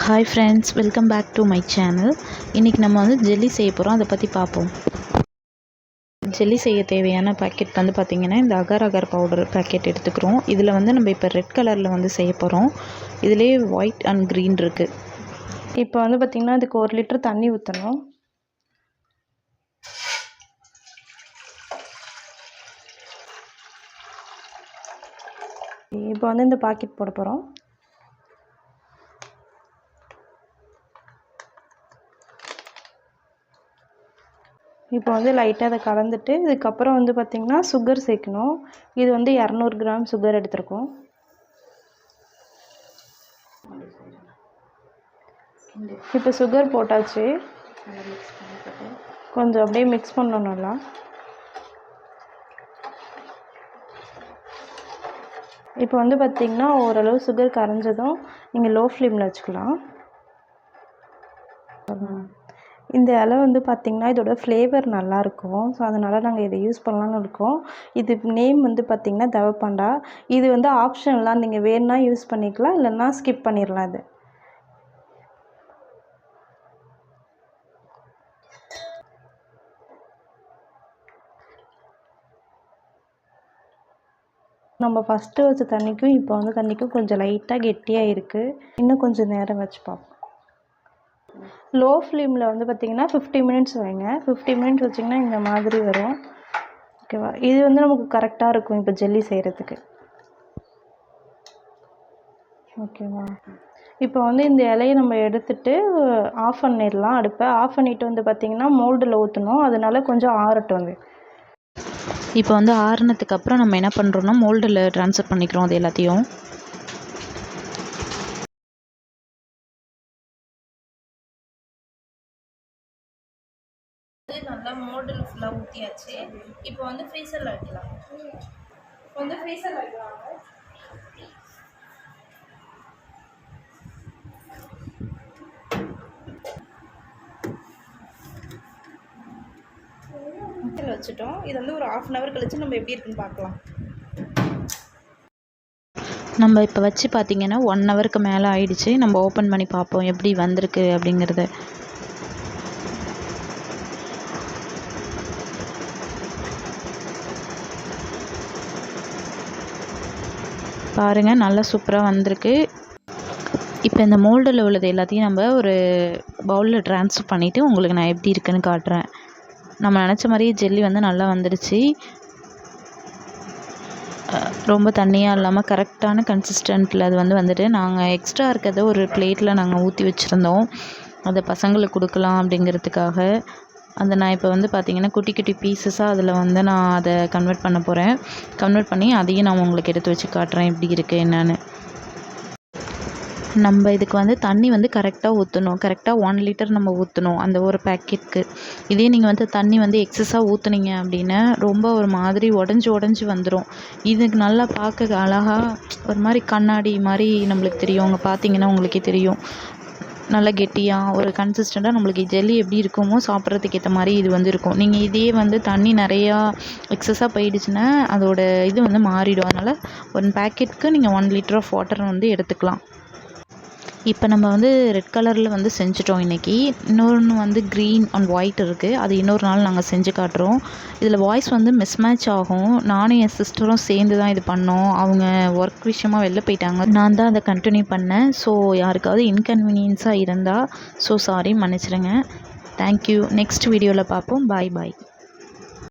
Hi friends, welcome back to my channel. இன்றைக்கி நம்ம வந்து ஜெல்லி செய்ய போகிறோம். அதை பற்றி பார்ப்போம். ஜெல்லி செய்ய தேவையான பேக்கெட் வந்து பார்த்திங்கன்னா இந்த அகர் அகர் பவுடர் பேக்கெட் எடுத்துக்கிறோம். இதில் வந்து நம்ம இப்போ ரெட் கலரில் வந்து செய்ய போகிறோம். இதிலே ஒயிட் அண்ட் க்ரீன் இருக்குது. இப்போ வந்து பார்த்திங்கன்னா இதுக்கு 1 லிட்டர் தண்ணி ஊற்றணும். இப்போ வந்து இந்த பாக்கெட் போட போகிறோம். இப்போ வந்து லைட்டாக அதை கலந்துட்டு இதுக்கப்புறம் வந்து பார்த்திங்கன்னா சுகர் சேர்க்கணும். இது வந்து 200 கிராம் சுகர் எடுத்துருக்கோம். இப்போ சுகர் போட்டாச்சு. கொஞ்சம் அப்படியே மிக்ஸ் பண்ணணும் நல்லா. இப்போ வந்து பார்த்திங்கன்னா ஓரளவு சுகர் கரைஞ்சதும் நீங்கள் லோ ஃப்ளேமில் வச்சுக்கலாம். இந்த இலை வந்து பார்த்திங்கன்னா இதோட ஃப்ளேவர் நல்லாயிருக்கும். ஸோ அதனால் நாங்கள் இதை யூஸ் பண்ணலான்னு இருக்கோம். இது நேம் வந்து பார்த்திங்கன்னா தவப்பண்டா. இது வந்து ஆப்ஷனலாக நீங்கள் வேணுன்னா யூஸ் பண்ணிக்கலாம், இல்லைன்னா ஸ்கிப் பண்ணிடலாம். இது நம்ம ஃபஸ்ட்டு வச்ச தண்ணிக்கும் இப்போ வந்து தண்ணிக்கும் கொஞ்சம் லைட்டாக கெட்டியாக இருக்குது. இன்னும் கொஞ்சம் நேரம் வச்சு பார்ப்போம். லோ ஃப்ளேமில் வந்து பார்த்திங்கன்னா 50 மினிட்ஸ் வைங்க. 50 மினிட்ஸ் வச்சிங்கன்னா இந்த மாதிரி வரும். ஓகேவா? இது வந்து நமக்கு கரெக்டாக இருக்கும் இப்போ ஜெல்லி செய்கிறதுக்கு. ஓகேவா? இப்போ வந்து இந்த இலையை நம்ம எடுத்துகிட்டு ஆஃப் பண்ணிடலாம். அடுப்பை ஆஃப் பண்ணிவிட்டு வந்து பார்த்திங்கன்னா மோல்டில் ஊற்றணும். அதனால கொஞ்சம் ஆறட்டும். வந்து இப்போ வந்து ஆறுனதுக்கு அப்புறம் நம்ம என்ன பண்ணுறோன்னா மோல்டில் ட்ரான்ஸ்ஃபர் பண்ணிக்கிறோம். அது எல்லாத்தையும் நல்லா மோல்டில் ஃபுல்லாக ஊற்றியாச்சு. இப்போ வந்து ஃப்ரீசரில் வைக்கலாம். வந்து ஃப்ரீசரில் வைக்கலாம். வச்சுட்டோம். இது வந்து ஒரு 1/2 hour கழிச்சு நம்ம எப்படி இருக்குன்னு பார்க்கலாம். நம்ம இப்போ வச்சு பார்த்திங்கன்னா 1 ஹவருக்கு மேலே ஆயிடுச்சு. நம்ம ஓப்பன் பண்ணி பார்ப்போம் எப்படி வந்திருக்கு அப்படிங்கிறத. பாருங்கள், நல்லா சூப்பராக வந்திருக்கு. இப்போ இந்த மோல்டில் உள்ளது எல்லாத்தையும் நம்ம ஒரு பவுலில் ட்ரான்ஸ்ஃபர் பண்ணிவிட்டு உங்களுக்கு நான் எப்படி இருக்குன்னு காட்டுறேன். நம்ம நினச்ச மாதிரியே ஜெல்லி வந்து நல்லா வந்துடுச்சு. ரொம்ப தண்ணியாக இல்லாமல் கரெக்டான கன்சிஸ்டண்ட்டில் அது வந்துட்டு நாங்கள் எக்ஸ்ட்ரா இருக்கிறத ஒரு பிளேட்டில் நாங்கள் ஊற்றி வச்சுருந்தோம். அதை பசங்களுக்கு கொடுக்கலாம் அப்படிங்கிறதுக்காக. அந்த நான் இப்போ வந்து பார்த்திங்கன்னா குட்டி குட்டி பீசஸாக அதில் வந்து நான் அதை கன்வெர்ட் பண்ண போகிறேன். கன்வெர்ட் பண்ணி அதையும் நான் உங்களுக்கு எடுத்து வச்சு காட்டுறேன் எப்படி இருக்குது என்னன்னு. நம்ம இதுக்கு வந்து தண்ணி வந்து கரெக்டாக ஊற்றணும். கரெக்டாக 1 லிட்டர் நம்ம ஊற்றணும் அந்த ஒரு பேக்கெட்டுக்கு. இதே நீங்கள் வந்து தண்ணி வந்து எக்ஸஸாக ஊற்றுனீங்க அப்படின்னா ரொம்ப ஒரு மாதிரி உடஞ்சி வந்துடும். இதுக்கு நல்லா பார்க்க அழகாக ஒரு மாதிரி கண்ணாடி மாதிரி நம்மளுக்கு தெரியும். அங்கே பார்த்தீங்கன்னா உங்களுக்கே தெரியும். நல்லா கெட்டியாக ஒரு கன்சிஸ்டண்ட்டாக நம்மளுக்கு ஜெல்லி எப்படி இருக்குமோ சாப்பிட்றதுக்கு ஏற்ற மாதிரி இது வந்து இருக்கும். நீங்கள் இதே வந்து தண்ணி நிறையா எக்ஸஸாக போயிடுச்சுன்னா அதோட இது வந்து மாறிடும். அதனால் 1 பேக்கெட்டுக்கு நீங்கள் 1 லிட்டர் ஆஃப் வாட்டர் வந்து எடுத்துக்கலாம். இப்போ நம்ம வந்து ரெட் கலரில் வந்து செஞ்சுட்டோம் இன்றைக்கி. இன்னொன்று வந்து க்ரீன் அண்ட் ஒயிட் இருக்குது. அது இன்னொரு நாள் நாங்கள் செஞ்சு காட்டுறோம். இதில் வாய்ஸ் வந்து மிஸ்மேட்ச் ஆகும். நானும் என் சிஸ்டரும் சேர்ந்து தான் இது பண்ணோம். அவங்க ஒர்க் விஷயமாக வெளில போயிட்டாங்க. நான் தான் அதை கண்டினியூ பண்ணேன். ஸோ யாருக்காவது இன்கன்வீனியன்ஸாக இருந்தால் ஸோ சாரி, மன்னிச்சிடுங்க. தேங்க்யூ. நெக்ஸ்ட் வீடியோவில் பார்ப்போம். பாய்.